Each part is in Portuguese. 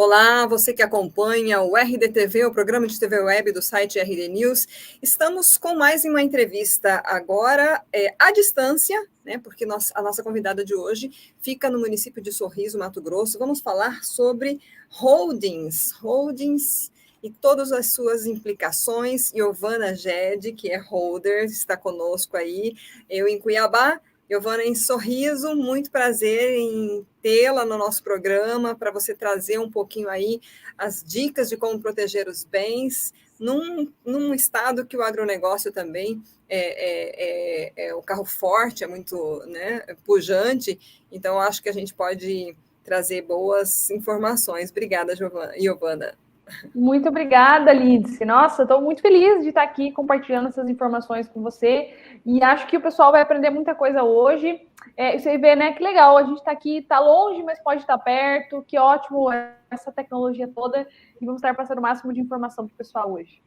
Olá, você que acompanha o RDTV, o programa de TV Web do site RD News. Estamos com mais uma entrevista agora à distância, né? Porque a nossa convidada de hoje fica no município de Sorriso, Mato Grosso. Vamos falar sobre holdings e todas as suas implicações. Giovana Gede, que é holder, está conosco aí, eu em Cuiabá. Giovana, em Sorriso, muito prazer em tê-la no nosso programa, para você trazer um pouquinho aí as dicas de como proteger os bens, num estado que o agronegócio também é o carro forte, é muito, né, pujante, então acho que a gente pode trazer boas informações. Obrigada, Giovana. Muito obrigada, Lídice. Nossa, estou muito feliz de estar aqui compartilhando essas informações com você e acho que o pessoal vai aprender muita coisa hoje. Você vê, né? Que legal, a gente está aqui, está longe, mas pode estar perto. Que ótimo essa tecnologia toda e vamos estar passando o máximo de informação para o pessoal hoje.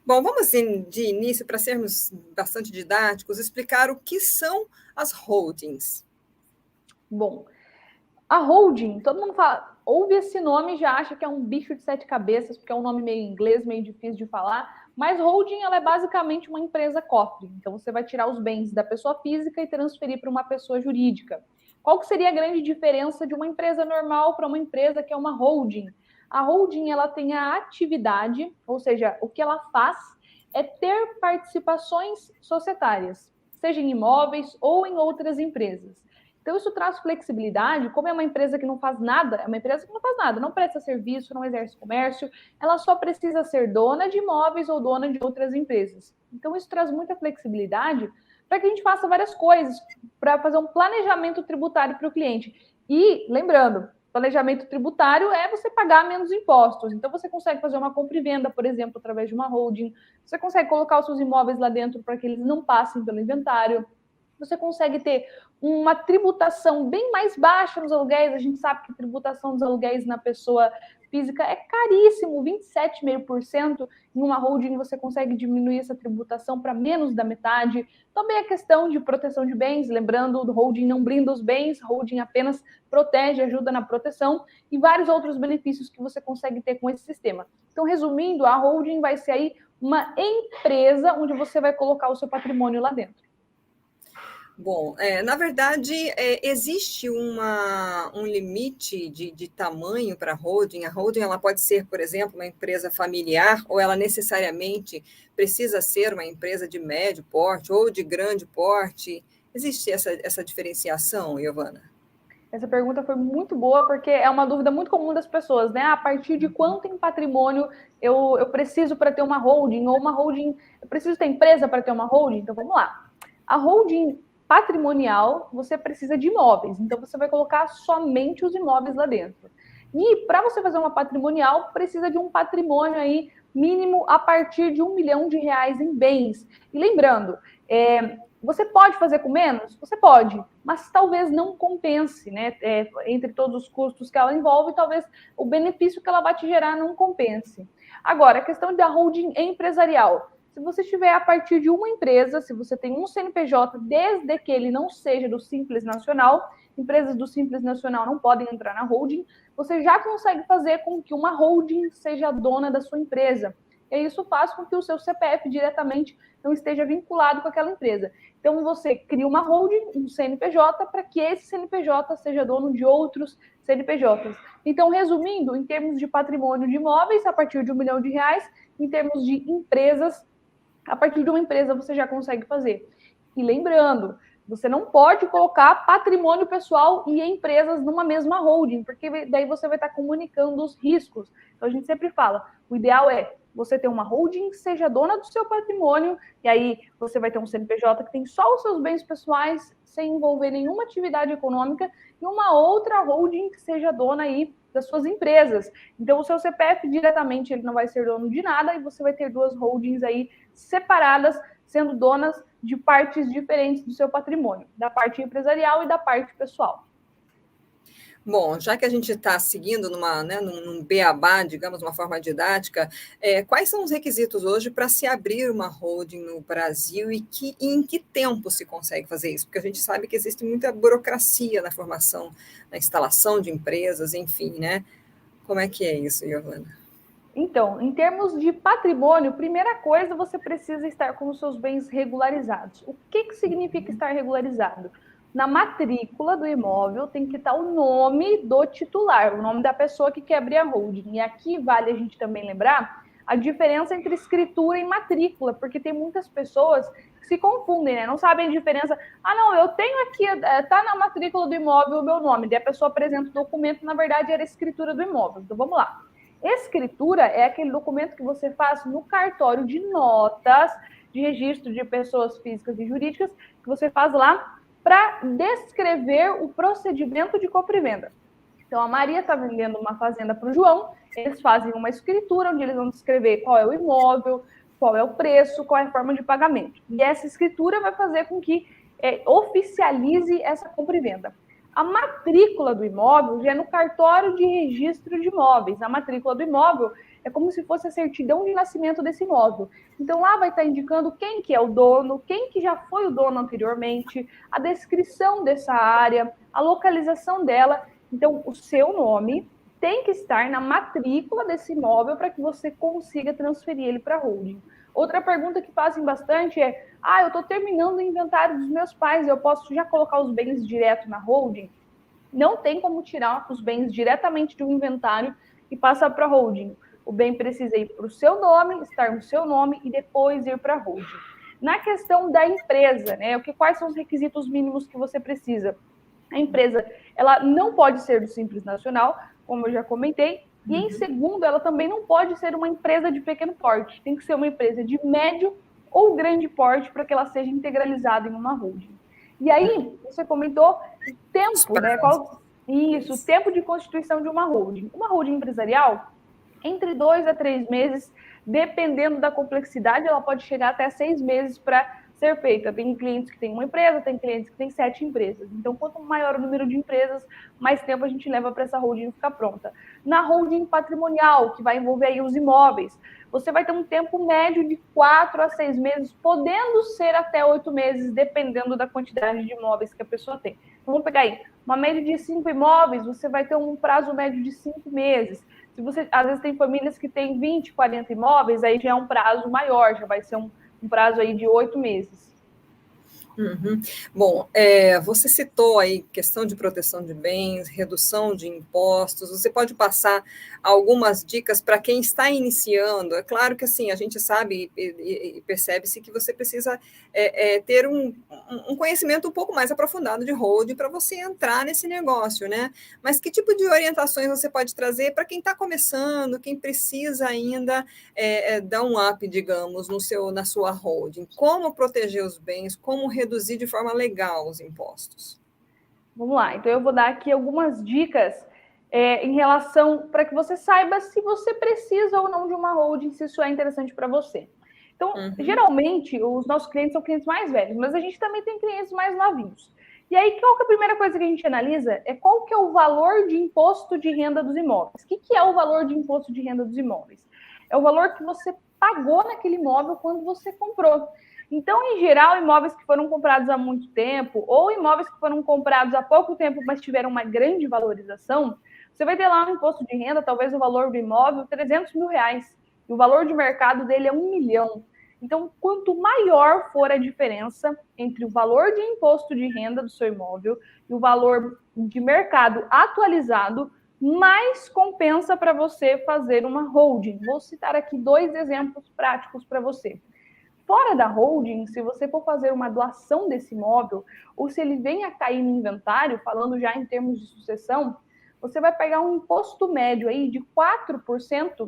Bom, vamos de início, para sermos bastante didáticos, explicar o que são as holdings. Bom, a holding, todo mundo fala, ouve esse nome e já acha que é um bicho de 7 cabeças, porque é um nome meio inglês, meio difícil de falar, mas holding ela é basicamente uma empresa cofre. Então você vai tirar os bens da pessoa física e transferir para uma pessoa jurídica. Qual que seria a grande diferença de uma empresa normal para uma empresa que é uma holding? A holding ela tem a atividade, ou seja, o que ela faz é ter participações societárias, seja em imóveis ou em outras empresas. Então, isso traz flexibilidade. Como é uma empresa que não faz nada, é uma empresa que não faz nada, não presta serviço, não exerce comércio, ela só precisa ser dona de imóveis ou dona de outras empresas. Então, isso traz muita flexibilidade para que a gente faça várias coisas, para fazer um planejamento tributário para o cliente. E, lembrando, planejamento tributário é você pagar menos impostos. Então, você consegue fazer uma compra e venda, por exemplo, através de uma holding. Você consegue colocar os seus imóveis lá dentro para que eles não passem pelo inventário. Você consegue ter uma tributação bem mais baixa nos aluguéis. A gente sabe que a tributação dos aluguéis na pessoa física é caríssimo, 27,5%. Em uma holding você consegue diminuir essa tributação para menos da metade. Também a questão de proteção de bens, lembrando, o holding não blinda os bens, holding apenas protege, ajuda na proteção e vários outros benefícios que você consegue ter com esse sistema. Então, resumindo, a holding vai ser aí uma empresa onde você vai colocar o seu patrimônio lá dentro. Bom, na verdade, existe um limite de tamanho para a holding. A holding ela pode ser, por exemplo, uma empresa familiar, ou ela necessariamente precisa ser uma empresa de médio porte ou de grande porte. Existe essa diferenciação, Giovana? Essa pergunta foi muito boa, porque é uma dúvida muito comum das pessoas, né? A partir de quanto em patrimônio eu preciso para ter uma holding, ou uma holding, eu preciso ter empresa para ter uma holding? Então, vamos lá. A holding patrimonial, você precisa de imóveis, então você vai colocar somente os imóveis lá dentro. E para você fazer uma patrimonial, precisa de um patrimônio aí mínimo a partir de R$1 milhão em bens. E lembrando, você pode fazer com menos? Você pode, mas talvez não compense, né? Entre todos os custos que ela envolve, talvez o benefício que ela vai te gerar não compense. Agora, a questão da holding empresarial. Se você estiver a partir de uma empresa, se você tem um CNPJ, desde que ele não seja do Simples Nacional, empresas do Simples Nacional não podem entrar na holding, você já consegue fazer com que uma holding seja dona da sua empresa. E isso faz com que o seu CPF diretamente não esteja vinculado com aquela empresa. Então, você cria uma holding, um CNPJ, para que esse CNPJ seja dono de outros CNPJs. Então, resumindo, em termos de patrimônio de imóveis, a partir de R$1 milhão, em termos de empresas, a partir de uma empresa você já consegue fazer. E lembrando, você não pode colocar patrimônio pessoal e empresas numa mesma holding, porque daí você vai estar comunicando os riscos. Então, a gente sempre fala, o ideal é você ter uma holding que seja dona do seu patrimônio, e aí você vai ter um CNPJ que tem só os seus bens pessoais, sem envolver nenhuma atividade econômica, e uma outra holding que seja dona aí das suas empresas. Então, o seu CPF diretamente ele não vai ser dono de nada, e você vai ter duas holdings aí separadas, sendo donas de partes diferentes do seu patrimônio, da parte empresarial e da parte pessoal. Bom, já que a gente está seguindo num beabá, digamos, uma forma didática, quais são os requisitos hoje para se abrir uma holding no Brasil e em que tempo se consegue fazer isso? Porque a gente sabe que existe muita burocracia na formação, na instalação de empresas, enfim, né? Como é que é isso, Giovana? Então, em termos de patrimônio, primeira coisa, você precisa estar com os seus bens regularizados. O que significa estar regularizado? Na matrícula do imóvel tem que estar o nome do titular, o nome da pessoa que quer abrir a holding. E aqui vale a gente também lembrar a diferença entre escritura e matrícula, porque tem muitas pessoas que se confundem, né? Não sabem a diferença. Ah, não, eu tenho aqui, tá na matrícula do imóvel o meu nome. Daí a pessoa apresenta o documento, na verdade era a escritura do imóvel. Então vamos lá. Escritura é aquele documento que você faz no cartório de notas de registro de pessoas físicas e jurídicas, que você faz lá para descrever o procedimento de compra e venda. Então, a Maria está vendendo uma fazenda para o João, eles fazem uma escritura onde eles vão descrever qual é o imóvel, qual é o preço, qual é a forma de pagamento. E essa escritura vai fazer com que oficialize essa compra e venda. A matrícula do imóvel já é no cartório de registro de imóveis. A matrícula do imóvel é como se fosse a certidão de nascimento desse imóvel. Então, lá vai estar indicando quem que é o dono, quem que já foi o dono anteriormente, a descrição dessa área, a localização dela. Então, o seu nome tem que estar na matrícula desse imóvel para que você consiga transferir ele para a holding. Outra pergunta que fazem bastante é: eu estou terminando o inventário dos meus pais, eu posso já colocar os bens direto na holding? Não tem como tirar os bens diretamente de um inventário e passar para a holding. O bem precisa ir para o seu nome, estar no seu nome e depois ir para a holding. Na questão da empresa, né, quais são os requisitos mínimos que você precisa? A empresa, ela não pode ser do Simples Nacional, como eu já comentei, e em segundo, ela também não pode ser uma empresa de pequeno porte, tem que ser uma empresa de médio ou grande porte para que ela seja integralizada em uma holding. E aí, você comentou o tempo, né? O tempo de constituição de uma holding. Uma holding empresarial, entre 2 a 3 meses, dependendo da complexidade, ela pode chegar até 6 meses para ser feita. Tem clientes que têm uma empresa, tem clientes que têm 7 empresas. Então, quanto maior o número de empresas, mais tempo a gente leva para essa holding ficar pronta. Na holding patrimonial, que vai envolver aí os imóveis, você vai ter um tempo médio de 4 a 6 meses, podendo ser até 8 meses, dependendo da quantidade de imóveis que a pessoa tem. Então, vamos pegar aí, uma média de 5 imóveis, você vai ter um prazo médio de 5 meses. Se você, às vezes, tem famílias que têm 20, 40 imóveis, aí já é um prazo maior, já vai ser um prazo aí de 8 meses. Uhum. Bom, você citou aí questão de proteção de bens, redução de impostos. Você pode passar algumas dicas para quem está iniciando? É claro que assim a gente sabe e percebe-se que você precisa ter um conhecimento um pouco mais aprofundado de holding para você entrar nesse negócio, né? Mas que tipo de orientações você pode trazer para quem está começando, quem precisa ainda dar um up, digamos, na sua holding? Como proteger os bens? Como reduzir de forma legal os impostos? Vamos lá, então eu vou dar aqui algumas dicas em relação para que você saiba se você precisa ou não de uma holding, se isso é interessante para você. Então, geralmente, os nossos clientes são clientes mais velhos, mas a gente também tem clientes mais novinhos. E aí, qual que é a primeira coisa que a gente analisa? É qual que é o valor de imposto de renda dos imóveis. O que é o valor de imposto de renda dos imóveis? É o valor que você pagou naquele imóvel quando você comprou. Então, em geral, imóveis que foram comprados há muito tempo ou imóveis que foram comprados há pouco tempo, mas tiveram uma grande valorização, você vai ter lá no imposto de renda, talvez o valor do imóvel, 300 mil reais. E o valor de mercado dele é 1 milhão. Então, quanto maior for a diferença entre o valor de imposto de renda do seu imóvel e o valor de mercado atualizado, mais compensa para você fazer uma holding. Vou citar aqui 2 exemplos práticos para você. Fora da holding, se você for fazer uma doação desse imóvel, ou se ele vem a cair no inventário, falando já em termos de sucessão, você vai pegar um imposto médio aí de 4%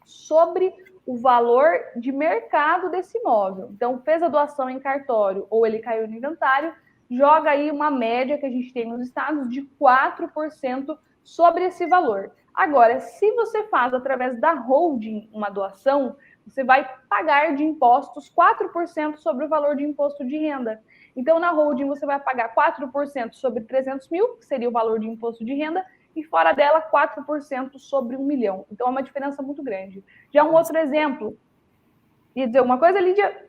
sobre o valor de mercado desse imóvel. Então, fez a doação em cartório ou ele caiu no inventário, joga aí uma média que a gente tem nos estados de 4% sobre esse valor. Agora, se você faz através da holding uma doação, você vai pagar de impostos 4% sobre o valor de imposto de renda. Então, na holding, você vai pagar 4% sobre 300 mil, que seria o valor de imposto de renda, e fora dela, 4% sobre 1 milhão. Então, é uma diferença muito grande. Já um outro exemplo. Ia dizer alguma coisa, Lídia?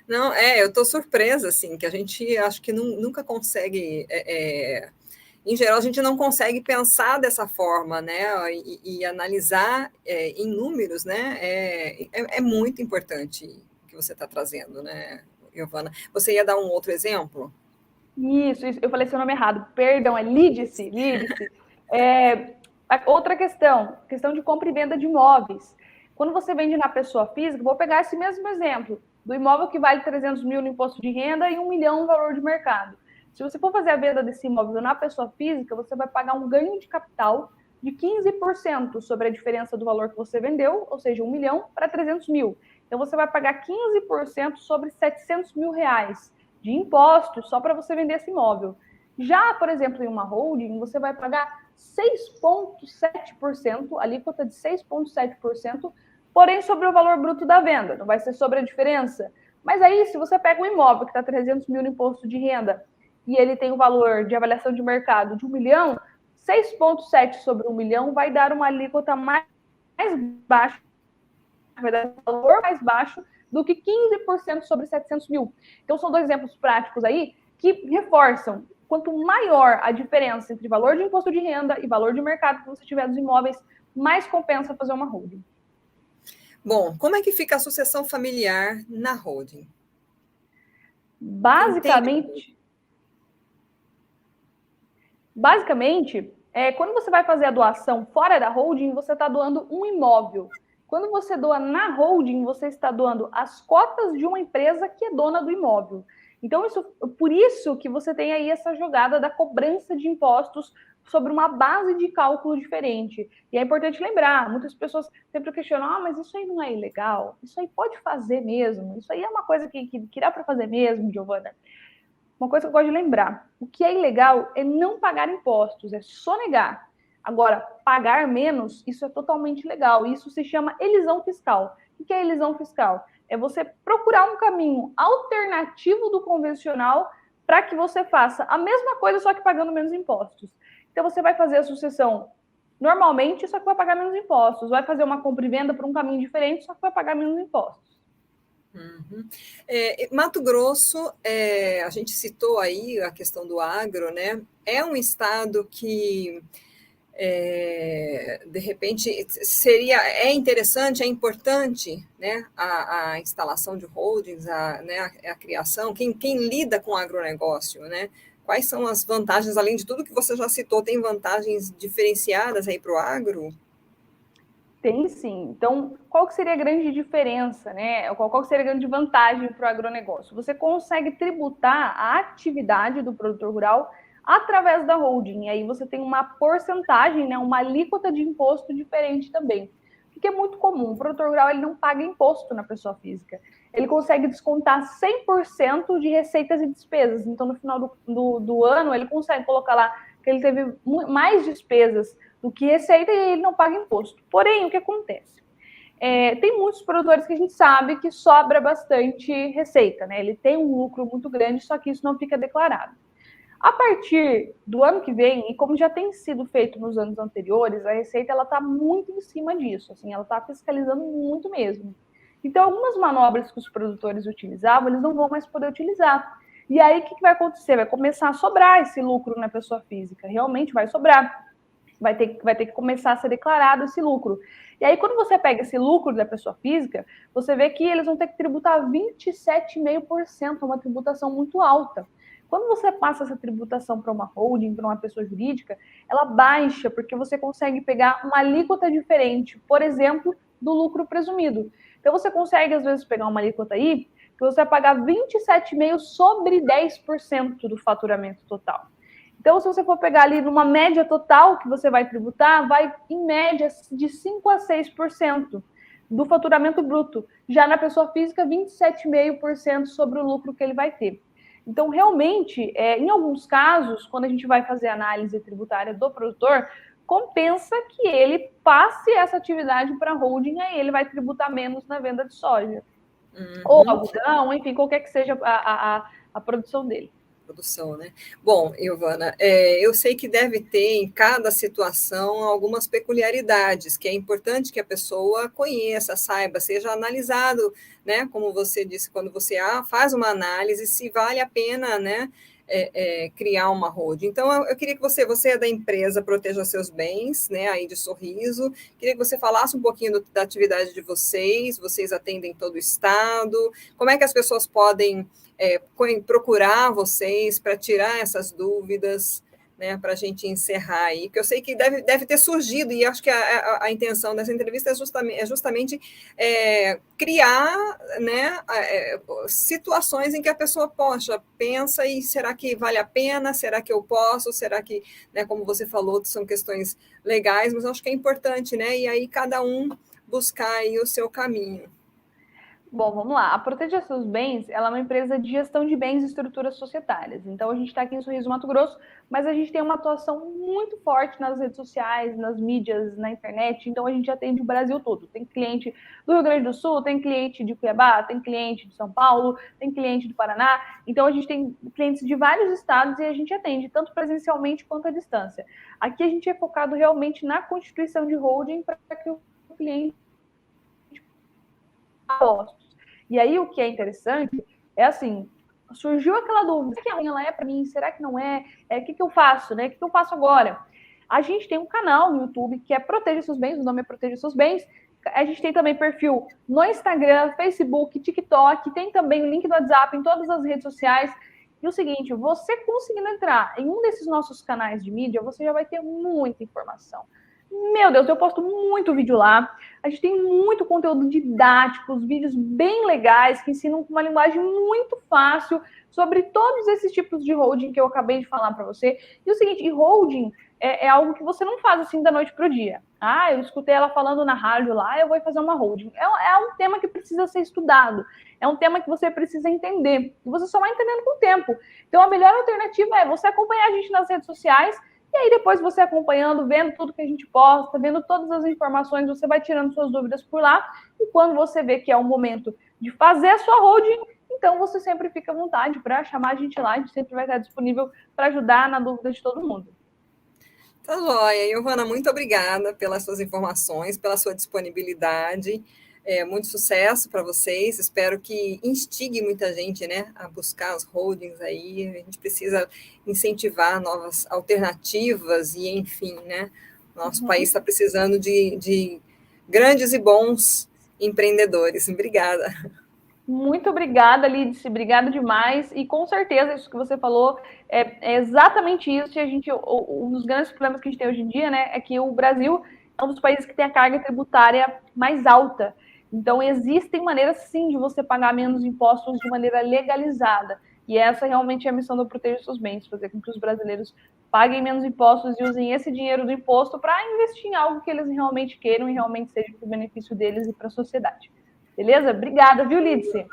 Não, eu estou surpresa, assim, que a gente acho que nunca consegue em geral, a gente não consegue pensar dessa forma, né? E analisar em números, né? É muito importante o que você está trazendo, né, Giovana? Você ia dar um outro exemplo? Isso, eu falei seu nome errado. Perdão, é Lídice. Outra questão de compra e venda de imóveis. Quando você vende na pessoa física, vou pegar esse mesmo exemplo, do imóvel que vale 300 mil no imposto de renda e 1 milhão no valor de mercado. Se você for fazer a venda desse imóvel na pessoa física, você vai pagar um ganho de capital de 15% sobre a diferença do valor que você vendeu, ou seja, 1 milhão para 300 mil. Então, você vai pagar 15% sobre 700 mil reais de impostos só para você vender esse imóvel. Já, por exemplo, em uma holding, você vai pagar 6,7%, alíquota de 6,7%, porém sobre o valor bruto da venda, não vai ser sobre a diferença. Mas aí, se você pega um imóvel que está 300 mil no imposto de renda e ele tem o valor de avaliação de mercado de 1 milhão, 6,7 sobre 1 milhão vai dar uma alíquota mais baixa, vai dar um valor mais baixo do que 15% sobre 700 mil. Então, são dois exemplos práticos aí que reforçam quanto maior a diferença entre valor de imposto de renda e valor de mercado que você tiver dos imóveis, mais compensa fazer uma holding. Bom, como é que fica a sucessão familiar na holding? Basicamente, quando você vai fazer a doação fora da holding, você está doando um imóvel. Quando você doa na holding, você está doando as cotas de uma empresa que é dona do imóvel. Então, por isso que você tem aí essa jogada da cobrança de impostos sobre uma base de cálculo diferente. E é importante lembrar, muitas pessoas sempre questionam, mas isso aí não é ilegal? Isso aí pode fazer mesmo? Isso aí é uma coisa que dá para fazer mesmo, Giovana? Uma coisa que eu gosto de lembrar, o que é ilegal é não pagar impostos, é sonegar. Agora, pagar menos, isso é totalmente legal. Isso se chama elisão fiscal. O que é elisão fiscal? É você procurar um caminho alternativo do convencional para que você faça a mesma coisa, só que pagando menos impostos. Então, você vai fazer a sucessão normalmente, só que vai pagar menos impostos. Vai fazer uma compra e venda por um caminho diferente, só que vai pagar menos impostos. Uhum. Mato Grosso, a gente citou aí a questão do agro, né? É um estado que, de repente, é interessante, é importante, né? A instalação de holdings, né, a criação, quem lida com agronegócio, né? Quais são as vantagens, além de tudo que você já citou, tem vantagens diferenciadas aí para o agro? Tem sim. Então, qual que seria a grande diferença, né? Qual que seria a grande vantagem para o agronegócio? Você consegue tributar a atividade do produtor rural através da holding. E aí você tem uma porcentagem, né? Uma alíquota de imposto diferente também. O que é muito comum. O produtor rural ele não paga imposto na pessoa física. Ele consegue descontar 100% de receitas e despesas. Então, no final do ano, ele consegue colocar lá que ele teve mais despesas do que receita e ele não paga imposto. Porém, o que acontece? Tem muitos produtores que a gente sabe que sobra bastante receita, né? Ele tem um lucro muito grande, só que isso não fica declarado. A partir do ano que vem, e como já tem sido feito nos anos anteriores, a Receita está muito em cima disso, assim, ela está fiscalizando muito mesmo. Então, algumas manobras que os produtores utilizavam, eles não vão mais poder utilizar. E aí, o que vai acontecer? Vai começar a sobrar esse lucro na pessoa física, realmente vai sobrar. Vai ter que começar a ser declarado esse lucro. E aí, quando você pega esse lucro da pessoa física, você vê que eles vão ter que tributar 27,5%, uma tributação muito alta. Quando você passa essa tributação para uma holding, para uma pessoa jurídica, ela baixa, porque você consegue pegar uma alíquota diferente, por exemplo, do lucro presumido. Então, você consegue, às vezes, pegar uma alíquota aí, que você vai pagar 27,5% sobre 10% do faturamento total. Então, se você for pegar ali numa média total que você vai tributar, vai em média de 5% a 6% do faturamento bruto. Já na pessoa física, 27,5% sobre o lucro que ele vai ter. Então, realmente, em alguns casos, quando a gente vai fazer a análise tributária do produtor, compensa que ele passe essa atividade para a holding, aí ele vai tributar menos na venda de soja. Uhum. Ou algodão, enfim, qualquer que seja a produção dele. Produção, né? Bom, Giovana, eu sei que deve ter em cada situação algumas peculiaridades, que é importante que a pessoa conheça, saiba, seja analisado, né? Como você disse, quando você faz uma análise, se vale a pena, né? criar uma holding. Então, eu queria que você é da empresa Proteja Seus Bens, né, aí de Sorriso, queria que você falasse um pouquinho da atividade de vocês atendem todo o estado, como é que as pessoas podem procurar vocês para tirar essas dúvidas, né, para a gente encerrar aí, que eu sei que deve ter surgido, e acho que a intenção dessa entrevista é justamente criar, né, situações em que a pessoa, poxa, pensa e será que vale a pena? Será que eu posso? Será que, né, como você falou, são questões legais, mas eu acho que é importante, né, e aí cada um buscar aí o seu caminho. Bom, vamos lá. A Proteja Seus Bens, ela é uma empresa de gestão de bens e estruturas societárias. Então, a gente está aqui em Sorriso, Mato Grosso, mas a gente tem uma atuação muito forte nas redes sociais, nas mídias, na internet. Então, a gente atende o Brasil todo. Tem cliente do Rio Grande do Sul, tem cliente de Cuiabá, tem cliente de São Paulo, tem cliente do Paraná. Então, a gente tem clientes de vários estados e a gente atende tanto presencialmente quanto à distância. Aqui, a gente é focado realmente na constituição de holding para que o cliente postos. E aí o que é interessante é assim, surgiu aquela dúvida, será que ela é para mim? Será que não é? O que eu faço, né? O que eu faço agora? A gente tem um canal no YouTube que é Proteja Seus Bens, o nome é Proteja Seus Bens. A gente tem também perfil no Instagram, Facebook, TikTok, tem também o link do WhatsApp em todas as redes sociais. E o seguinte, você conseguindo entrar em um desses nossos canais de mídia, você já vai ter muita informação. Meu Deus, eu posto muito vídeo lá. A gente tem muito conteúdo didático, vídeos bem legais que ensinam com uma linguagem muito fácil sobre todos esses tipos de holding que eu acabei de falar para você. E o seguinte, holding é algo que você não faz assim da noite para o dia. Ah, eu escutei ela falando na rádio lá, eu vou fazer uma holding. É um tema que precisa ser estudado. É um tema que você precisa entender. E você só vai entendendo com o tempo. Então, a melhor alternativa é você acompanhar a gente nas redes sociais. E aí, depois você acompanhando, vendo tudo que a gente posta, vendo todas as informações, você vai tirando suas dúvidas por lá. E quando você vê que é o momento de fazer a sua holding, então você sempre fica à vontade para chamar a gente lá. A gente sempre vai estar disponível para ajudar na dúvida de todo mundo. Tá joia. Giovana, muito obrigada pelas suas informações, pela sua disponibilidade. Muito sucesso para vocês. Espero que instigue muita gente, né, a buscar os holdings aí. A gente precisa incentivar novas alternativas e, enfim, né, nosso país está precisando de grandes e bons empreendedores. Obrigada. Muito obrigada, Lídice, obrigada demais. E com certeza isso que você falou é exatamente isso. E um dos grandes problemas que a gente tem hoje em dia, né, é que o Brasil é um dos países que tem a carga tributária mais alta. Então, existem maneiras, sim, de você pagar menos impostos de maneira legalizada. E essa realmente é a missão do Proteja Seus Bens, fazer com que os brasileiros paguem menos impostos e usem esse dinheiro do imposto para investir em algo que eles realmente queiram e realmente seja para o benefício deles e para a sociedade. Beleza? Obrigada, viu, Lídice?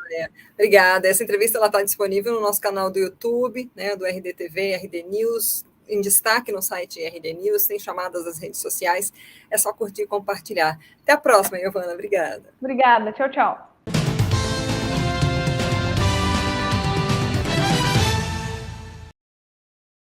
Obrigada. Essa entrevista está disponível no nosso canal do YouTube, né, do RDTV, RD News, em destaque no site RD News, tem chamadas das redes sociais, é só curtir e compartilhar. Até a próxima, Giovana. Obrigada. Obrigada. Tchau, tchau.